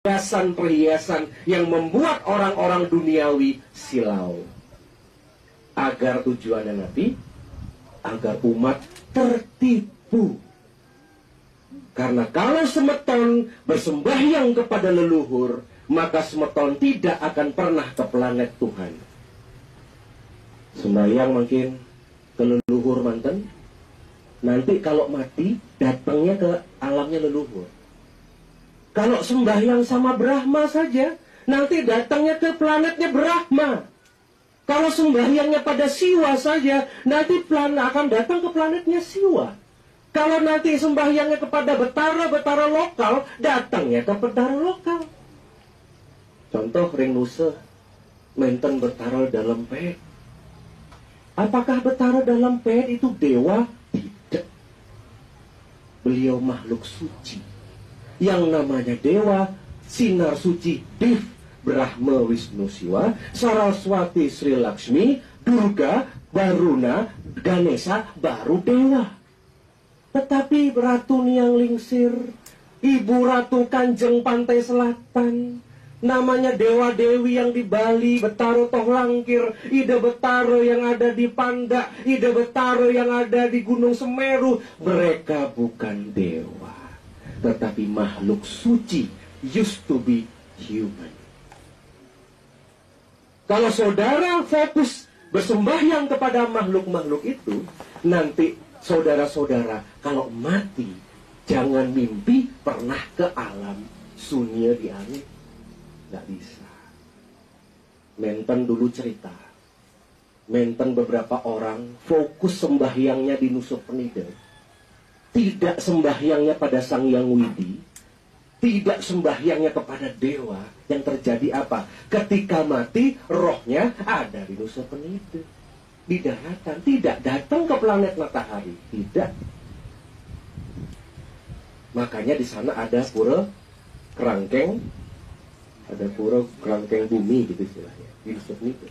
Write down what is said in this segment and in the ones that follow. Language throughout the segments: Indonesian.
perhiasan yang membuat orang-orang duniawi silau. Agar tujuannya nanti, agar umat tertipu. Karena kalau semeton bersembahyang kepada leluhur, maka semeton tidak akan pernah ke planet Tuhan. Sembahyang makin ke leluhur manten, nanti kalau mati datangnya ke alamnya leluhur. Kalau sembahyang sama Brahma saja, nanti datangnya ke planetnya Brahma. Kalau sembahyangnya pada Siwa saja, nanti akan datang ke planetnya Siwa. Kalau nanti sembahyangnya kepada betara lokal, datangnya ke betara lokal. Contoh ring nusa, menten betara dalam pet. Apakah betara dalam pet itu dewa? Tidak. Beliau makhluk suci. Yang namanya dewa, sinar suci, Div, Brahma, Wisnu, Siwa, Saraswati, Sri Lakshmi, Durga, Varuna, Ganesha, baru dewa. Tetapi Ratu Niang Lingsir, Ibu Ratu Kanjeng Pantai Selatan, namanya Dewa Dewi yang di Bali, Betaro Toh Langkir, Ida Betaro yang ada di Panda, Ida Betaro yang ada di Gunung Semeru, mereka bukan dewa, tetapi makhluk suci, used to be human. Kalau saudara fokus bersembahyang kepada makhluk-makhluk itu, nanti saudara-saudara kalau mati, jangan mimpi pernah ke alam sunya di angin. Nggak bisa. Menten dulu cerita. Menten beberapa orang fokus sembahyangnya di Nusa Penida. Tidak sembahyangnya pada Sang Hyang Widi, tidak sembahyangnya kepada dewa. Yang terjadi apa? Ketika mati, rohnya ada di Nusa Penida, di daratan, tidak datang ke planet matahari, tidak. Makanya di sana ada pura kerangkeng, ada pura kerangkeng bumi gitu istilahnya di Nusa Penida.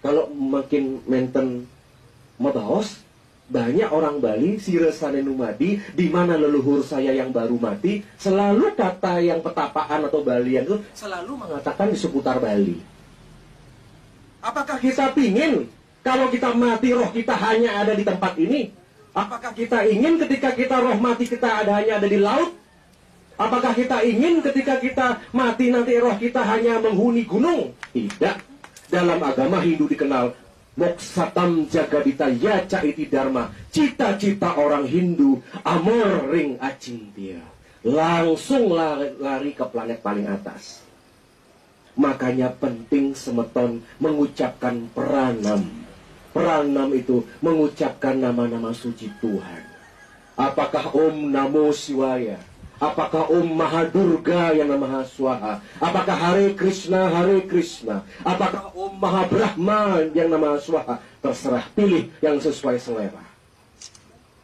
Kalau makin menten mataos, banyak orang Bali, Siresane Numadi, di mana leluhur saya yang baru mati, selalu kata yang petapaan atau Balian itu selalu mengatakan di seputar Bali. Apakah kita pingin kalau kita mati roh kita hanya ada di tempat ini? Apakah kita ingin ketika kita roh mati kita hanya ada di laut? Apakah kita ingin ketika kita mati nanti roh kita hanya menghuni gunung? Tidak. Dalam agama Hindu dikenal Moksatam Jagadita Yaca Iti Dharma. Cita-cita orang Hindu amor ring acintya. Langsung lari ke planet paling atas. Makanya penting semeton mengucapkan pranam. Pranam itu mengucapkan nama-nama suci Tuhan. Apakah Om Namo Shivaya? Apakah Om Mahadurga yang Maha Swaha? Apakah Hare Krishna, Hare Krishna? Apakah Om Mahabrahma yang Maha Swaha? Terserah, pilih yang sesuai selera.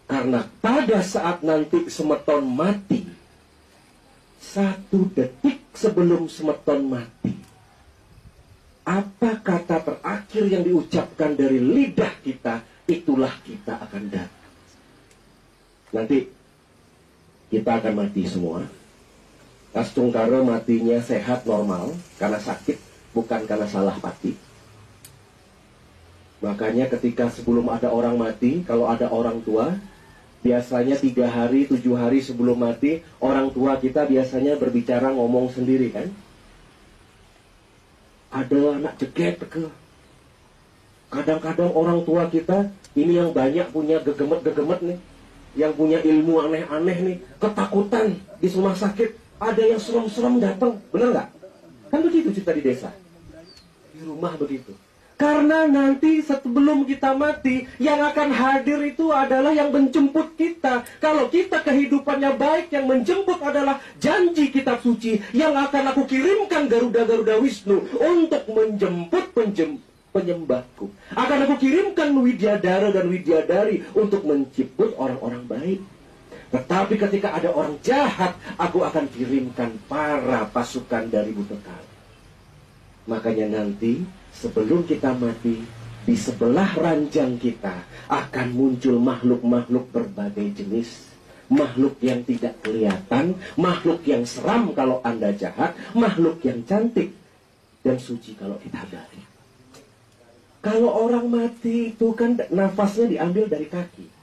Karena pada saat nanti semeton mati, 1 detik sebelum semeton mati, apa kata terakhir yang diucapkan dari lidah kita, itulah kita akan datang. Nanti kita akan mati semua. Kastungkara matinya sehat normal, karena sakit, bukan karena salah mati. Makanya ketika sebelum ada orang mati, kalau ada orang tua, biasanya 3 hari, 7 hari sebelum mati, orang tua kita biasanya berbicara ngomong sendiri kan. Ada anak jeget ke. Kadang-kadang orang tua kita, ini yang banyak punya gegemet-gegemet nih, yang punya ilmu aneh-aneh nih, ketakutan di rumah sakit, ada yang serem-serem datang, bener nggak? Kan begitu cerita di desa, di rumah begitu. Karena nanti sebelum kita mati, yang akan hadir itu adalah yang menjemput kita. Kalau kita kehidupannya baik, yang menjemput adalah janji kitab suci, yang akan aku kirimkan Garuda-Garuda Wisnu untuk menjemput penyembahku. Akan aku kirimkan Widyadara dan Widyadari untuk menjemput orang-orang baik. Tetapi ketika ada orang jahat, aku akan kirimkan para pasukan dari Butekal. Makanya nanti sebelum kita mati, di sebelah ranjang kita akan muncul makhluk-makhluk berbagai jenis. makhluk yang tidak kelihatan, makhluk yang seram kalau Anda jahat, makhluk yang cantik dan suci kalau kita baik. Kalau orang mati itu kan nafasnya diambil dari kaki.